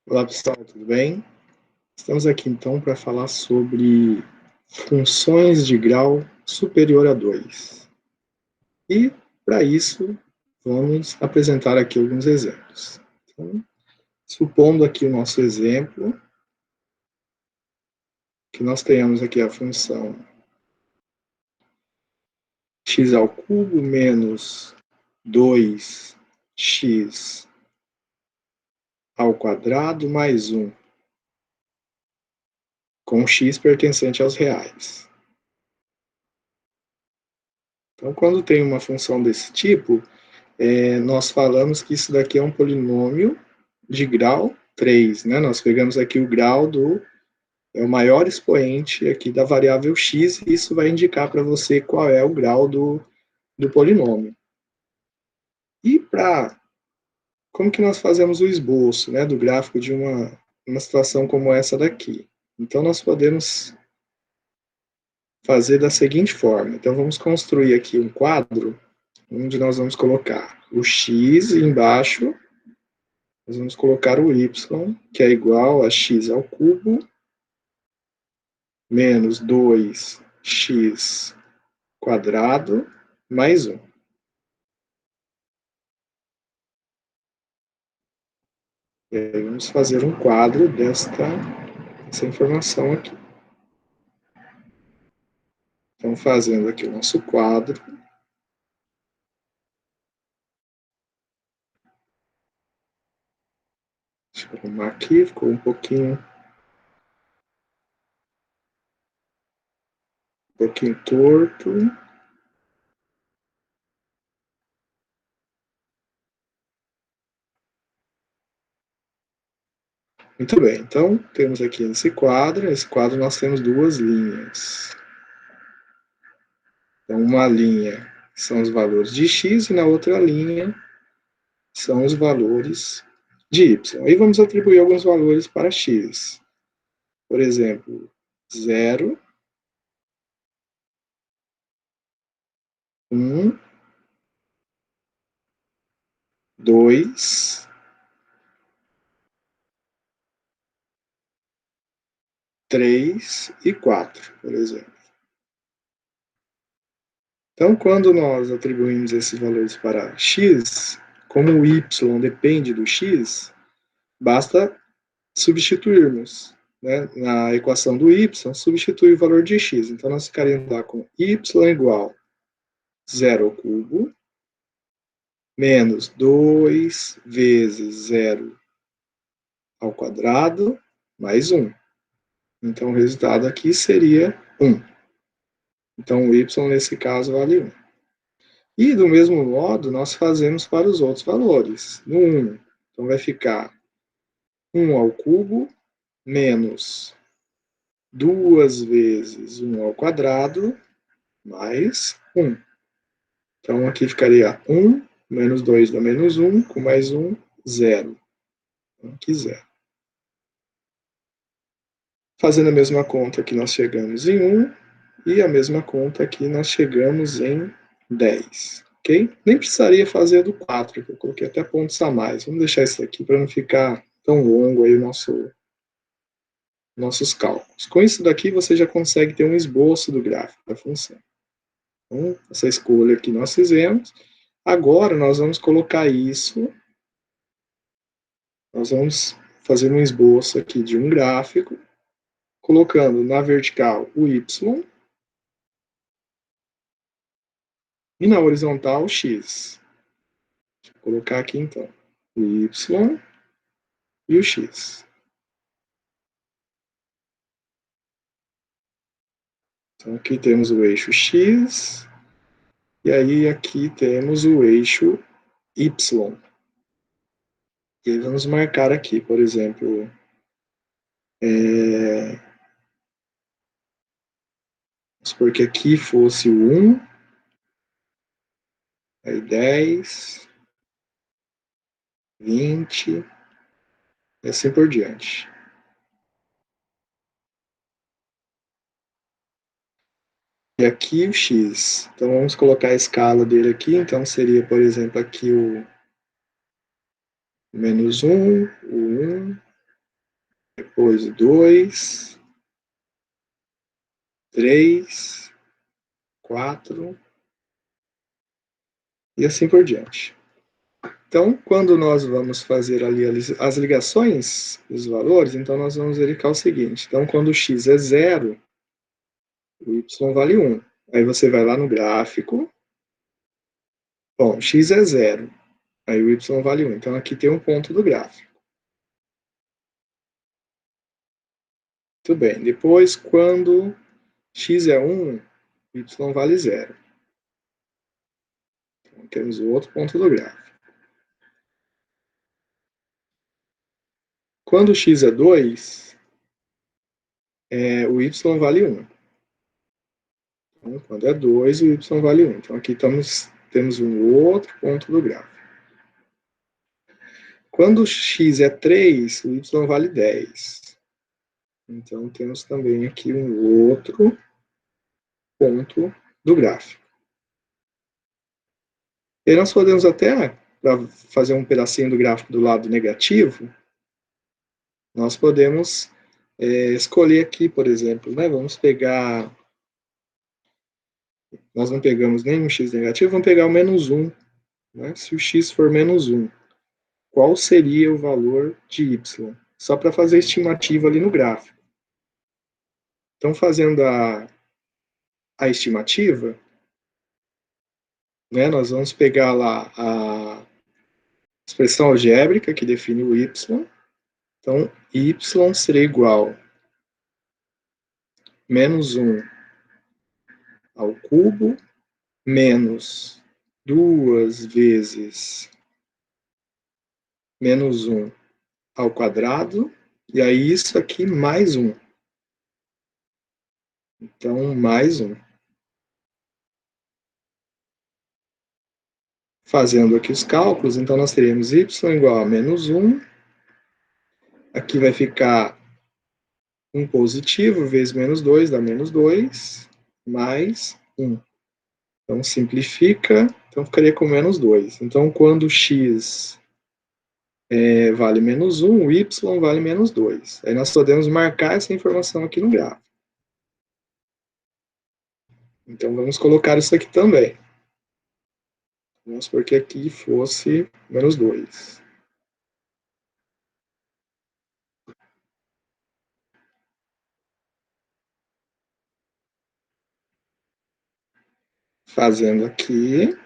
Olá pessoal, tudo bem? Estamos aqui então para falar sobre funções de grau superior a 2. E para isso vamos apresentar aqui alguns exemplos. Então, supondo aqui o nosso exemplo, que nós tenhamos aqui a função x ao cubo menos 2x ao quadrado mais 1, com x pertencente aos reais. Então, quando tem uma função desse tipo, nós falamos que isso daqui é um polinômio de grau 3, né? Nós pegamos aqui o grau o maior expoente aqui da variável x, e isso vai indicar para você qual é o grau do polinômio. E como que nós fazemos o esboço, né, do gráfico de uma situação como essa daqui? Então, nós podemos fazer da seguinte forma. Então, vamos construir aqui um quadro, onde nós vamos colocar o x e embaixo nós vamos colocar o y, que é igual a x ao cubo, menos 2x quadrado, mais 1. E aí vamos fazer um quadro dessa informação aqui. Então, fazendo aqui o nosso quadro. Deixa eu arrumar aqui, ficou um pouquinho torto. Muito bem, então temos aqui nesse quadro nós temos duas linhas. Então, uma linha são os valores de x e na outra linha são os valores de y. Aí vamos atribuir alguns valores para x. Por exemplo, 0, 1, 2, 3 e 4, por exemplo. Então, quando nós atribuímos esses valores para x, como o y depende do x, basta substituirmos, né, na equação do y, substituir o valor de x. Então, nós ficaríamos lá com y igual a 0 ao cubo, menos 2 vezes 0 ao quadrado, mais 1. Então, o resultado aqui seria 1. Então, o y, nesse caso, vale 1. E, do mesmo modo, nós fazemos para os outros valores. No 1, então vai ficar 1 ao cubo, menos 2 vezes 1 ao quadrado, mais 1. Então, aqui ficaria 1, menos 2 dá menos 1, com mais 1, 0. Então, aqui 0. Fazendo a mesma conta aqui, nós chegamos em 1, e a mesma conta aqui nós chegamos em 10. Ok? Nem precisaria fazer do 4, que eu coloquei até pontos a mais. Vamos deixar isso aqui para não ficar tão longo aí nossos cálculos. Com isso daqui, você já consegue ter um esboço do gráfico da função. Então, essa escolha que nós fizemos. Agora, nós vamos colocar isso, nós vamos fazer um esboço aqui de um gráfico, colocando na vertical o y, e na horizontal o x. Vou colocar aqui, então, o y e o x. Então, aqui temos o eixo x, e aí aqui temos o eixo y. E aí vamos marcar aqui, por exemplo, vamos supor que aqui fosse o 1, aí 10, 20, e assim por diante. E aqui o x. Então, vamos colocar a escala dele aqui. Então, seria, por exemplo, aqui o menos 1, o 1, depois 2, 3, 4 e assim por diante. Então, quando nós vamos fazer ali as ligações dos valores, então nós vamos verificar o seguinte. Então, quando o x é 0, o y vale 1. Aí você vai lá no gráfico. Bom, x é 0. Aí o y vale 1. Então, aqui tem um ponto do gráfico. Muito bem. Depois, quando x é 1, y vale 0. Então, temos o outro ponto do gráfico. Quando x é 2, o y vale 1. Então, quando é 2, o y vale 1. Então, aqui temos um outro ponto do gráfico. Quando x é 3, o y vale 10. Então, temos também aqui um outro ponto do gráfico. E nós podemos até, para fazer um pedacinho do gráfico do lado negativo, nós podemos escolher aqui, por exemplo, né? Vamos pegar... Nós não pegamos nenhum x negativo, vamos pegar o menos 1. Né? Se o x for menos 1, qual seria o valor de y? Só para fazer a estimativa ali no gráfico. Então, fazendo a estimativa, né, nós vamos pegar lá a expressão algébrica que define o y. Então, y seria igual a menos 1 ao cubo menos 2 vezes menos 1 ao quadrado, e aí isso aqui mais 1. Então, mais 1. Fazendo aqui os cálculos, então nós teremos y igual a menos 1. Aqui vai ficar 1 positivo vezes menos 2 dá menos 2, mais 1. Então, simplifica, então ficaria com menos 2. Então, quando x vale menos 1, o y vale menos 2. Aí nós podemos marcar essa informação aqui no gráfico. Então, vamos colocar isso aqui também. Vamos supor que aqui fosse menos 2. Fazendo aqui.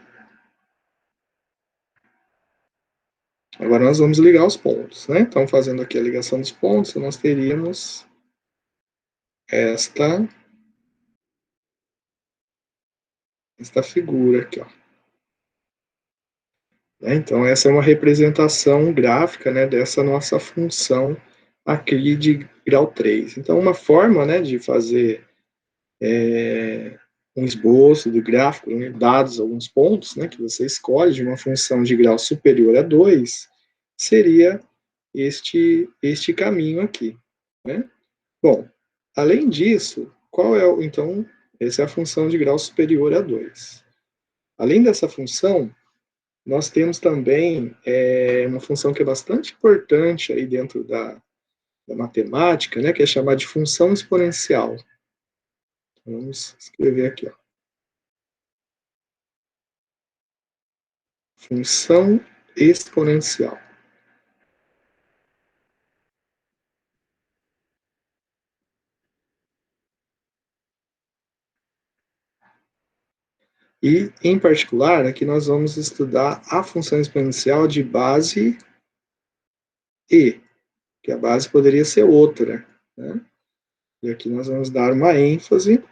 Agora nós vamos ligar os pontos, né? Então, fazendo aqui a ligação dos pontos, nós teríamos esta figura aqui, ó. Então, essa é uma representação gráfica, né, dessa nossa função aqui de grau 3. Então, uma forma, né, de fazer um esboço do gráfico, né, dados alguns pontos, né, que você escolhe de uma função de grau superior a 2, seria este caminho aqui, né? Bom, além disso, qual é então, essa é a função de grau superior a 2. Além dessa função, nós temos também uma função que é bastante importante aí dentro da matemática, né, que é chamada de função exponencial. Vamos escrever aqui, ó. Função exponencial. E, em particular, aqui nós vamos estudar a função exponencial de base E, que a base poderia ser outra, né? E aqui nós vamos dar uma ênfase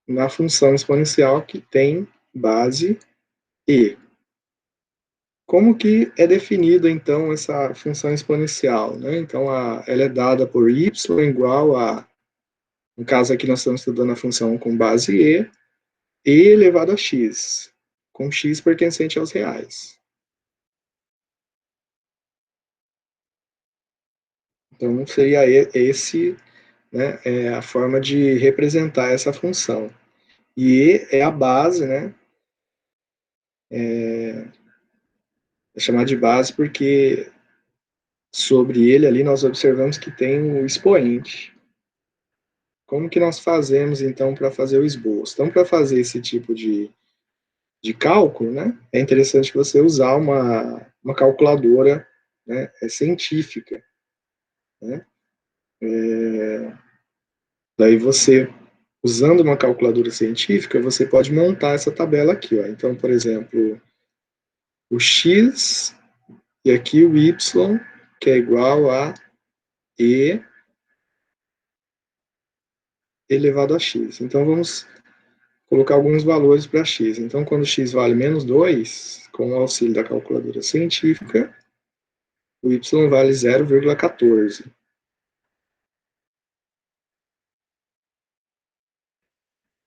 na função exponencial que tem base E. Como que é definida, então, essa função exponencial? Né? Então, ela é dada por y igual a, no caso aqui nós estamos estudando a função com base e elevado a x, com x pertencente aos reais. Então, seria esse, né, a forma de representar essa função. E é a base, né, é chamada de base porque sobre ele ali nós observamos que tem o expoente. Como que nós fazemos, então, para fazer o esboço? Então, para fazer esse tipo de cálculo, né, é interessante você usar uma calculadora, né, científica, né? Daí você, usando uma calculadora científica, você pode montar essa tabela aqui, ó. Então, por exemplo, o x e aqui o y, que é igual a e elevado a x. Então, vamos colocar alguns valores para x. Então, quando x vale menos 2, com o auxílio da calculadora científica, o y vale 0,14.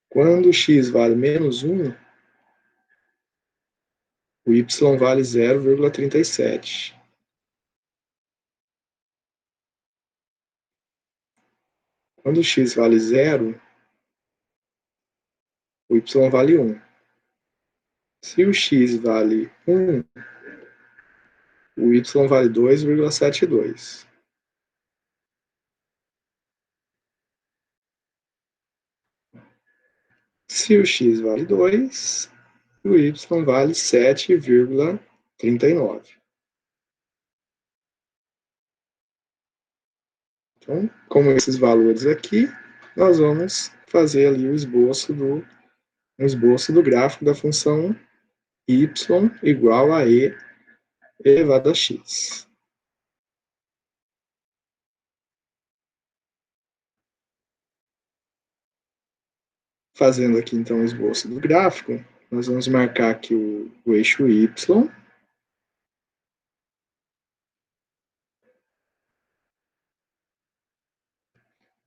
Quando x vale menos 1, o y vale 0,37. Quando x vale 0, o y vale 1. Se o x vale 1, o y vale 2,72. Se o x vale 2, o y vale 7,39. Então, como esses valores aqui, nós vamos fazer ali o esboço do gráfico da função y igual a e elevado a x. Fazendo aqui, então, o esboço do gráfico, nós vamos marcar aqui o eixo y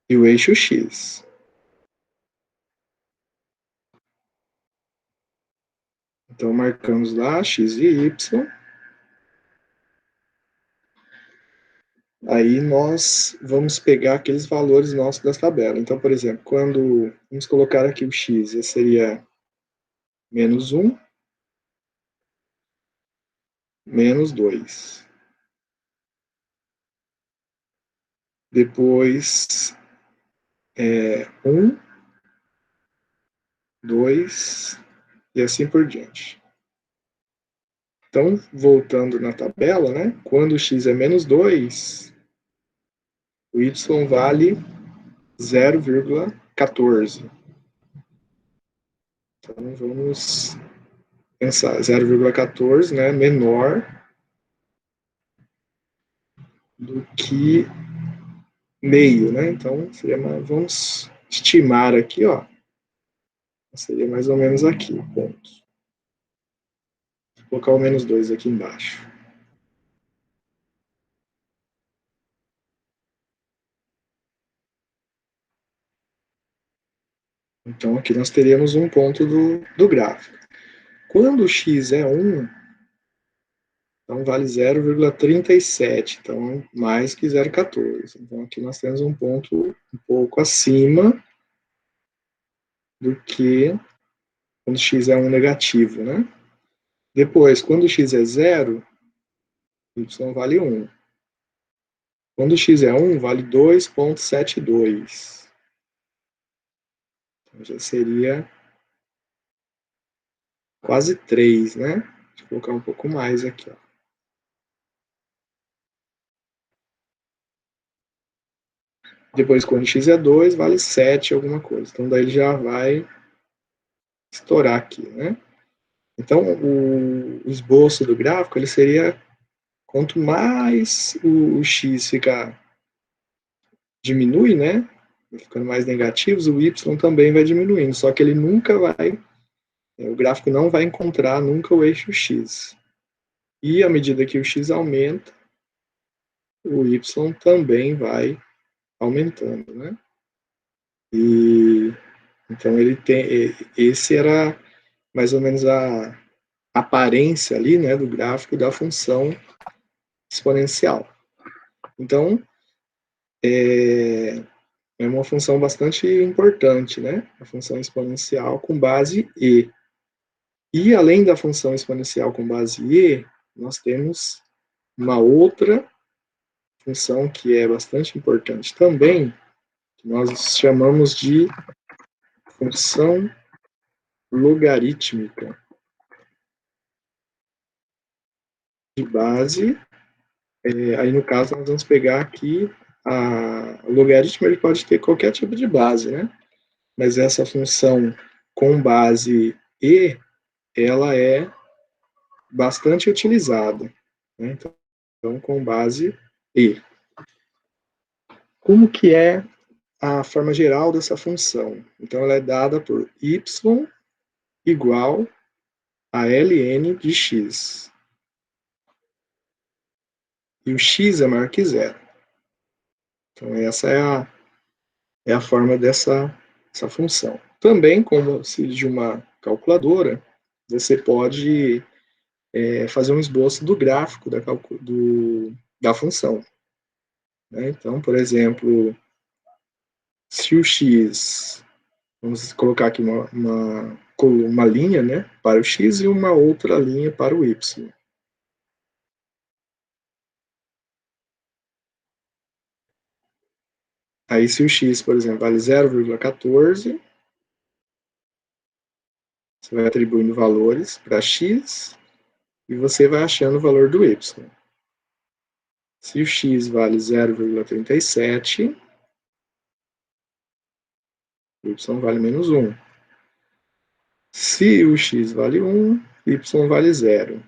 e o eixo x. Então, marcamos lá x e y. Aí nós vamos pegar aqueles valores nossos da tabela. Então, por exemplo, quando vamos colocar aqui o x, seria menos 1, menos 2. Depois, 1, 2 e assim por diante. Então, voltando na tabela, né? Quando o x é menos 2, o y vale 0,14. Então, vamos pensar 0,14, né? Menor do que meio, né? Então, vamos estimar aqui, ó. Seria mais ou menos aqui o ponto. Vou colocar o menos 2 aqui embaixo. Então, aqui nós teríamos um ponto do gráfico. Quando o x é 1, então vale 0,37, então mais que 0,14. Então, aqui nós temos um ponto um pouco acima do que quando x é 1 negativo, né? Depois, quando x é 0, y vale 1. Quando x é 1, vale 2,72. Então, já seria quase 3, né? Deixa eu colocar um pouco mais aqui, ó. Depois, quando x é 2, vale 7 alguma coisa. Então, daí ele já vai estourar aqui, né? Então, o esboço do gráfico, ele seria, quanto mais o x diminui, né? Ficando mais negativos, o y também vai diminuindo. Só que ele nunca vai, o gráfico não vai encontrar nunca o eixo x. E à medida que o x aumenta, o y também vai aumentando, né? E então ele tem, esse era mais ou menos a aparência ali, né, do gráfico da função exponencial. Então, é uma função bastante importante, né, a função exponencial com base e. E além da função exponencial com base e, nós temos uma outra função que é bastante importante também, que nós chamamos de função logarítmica de base. Aí, no caso, nós vamos pegar aqui o logaritmo, ele pode ter qualquer tipo de base, né? Mas essa função com base e, ela é bastante utilizada, né? Então, com base e. Como que é a forma geral dessa função? Então, ela é dada por y igual a ln de x. E o x é maior que zero. Então, essa é a forma dessa função. Também, como auxílio de uma calculadora, você pode fazer um esboço do gráfico da função. Né? Então, por exemplo, se o x, vamos colocar aqui uma linha, né, para o x e uma outra linha para o y. Aí, se o x, por exemplo, vale 0,14, você vai atribuindo valores para x e você vai achando o valor do y. Se o x vale 0,37, o y vale menos 1. Se o x vale 1, y vale 0.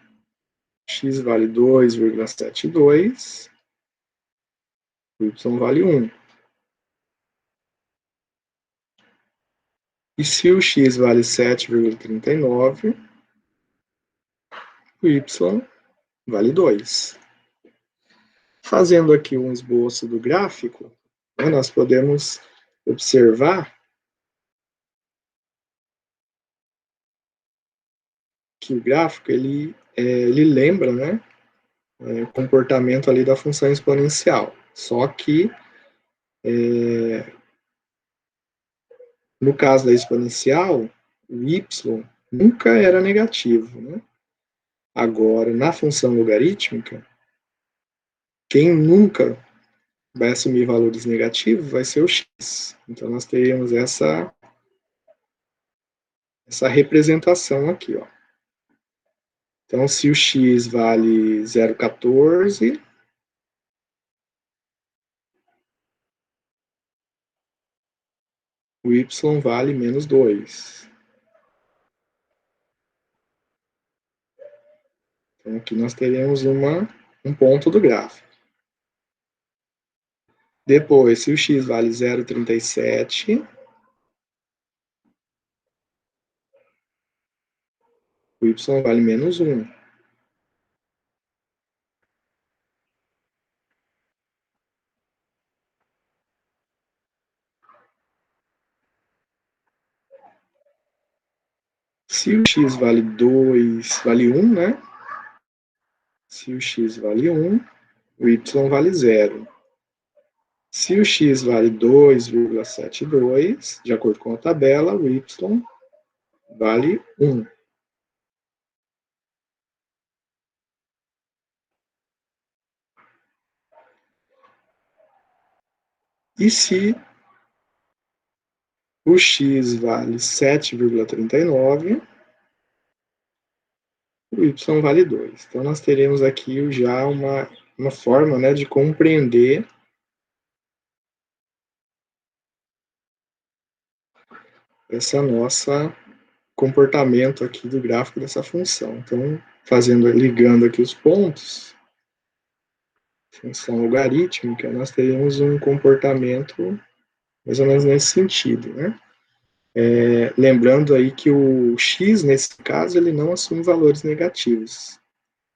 X vale 2,72, y vale 1. E se o x vale 7,39, o y vale 2. Fazendo aqui um esboço do gráfico, né, nós podemos observar que o gráfico ele lembra, né, o comportamento ali da função exponencial. Só que no caso da exponencial, o y nunca era negativo, né? Agora, na função logarítmica, quem nunca vai assumir valores negativos vai ser o x. Então, nós teríamos essa representação aqui, ó. Então, se o x vale 0,14, o y vale menos 2. Então, aqui nós teremos um ponto do gráfico. Depois, se o x vale 0,37, o y vale menos 1. Se o x vale 2, vale 1, né? Se o x vale 1, o y vale 0. Se o x vale 2,72, de acordo com a tabela, o y vale 1. E se o x vale 7,39, o y vale 2. Então, nós teremos aqui já uma forma, né, de compreender essa nossa comportamento aqui do gráfico dessa função. Então, ligando aqui os pontos, função logarítmica, nós teremos um comportamento mais ou menos nesse sentido, né? Lembrando aí que o x, nesse caso, ele não assume valores negativos.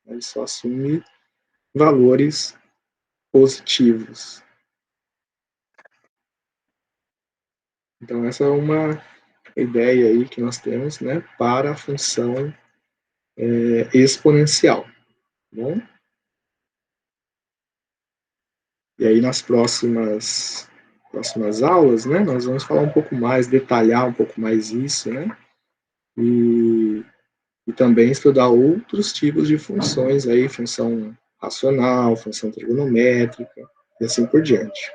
Ele só assume valores positivos. Então, essa é uma ideia aí que nós temos, né, para a função exponencial. Tá bom? E aí, nas próximas aulas, né, nós vamos falar um pouco mais, detalhar um pouco mais isso, né, e também estudar outros tipos de funções aí, função racional, função trigonométrica, e assim por diante.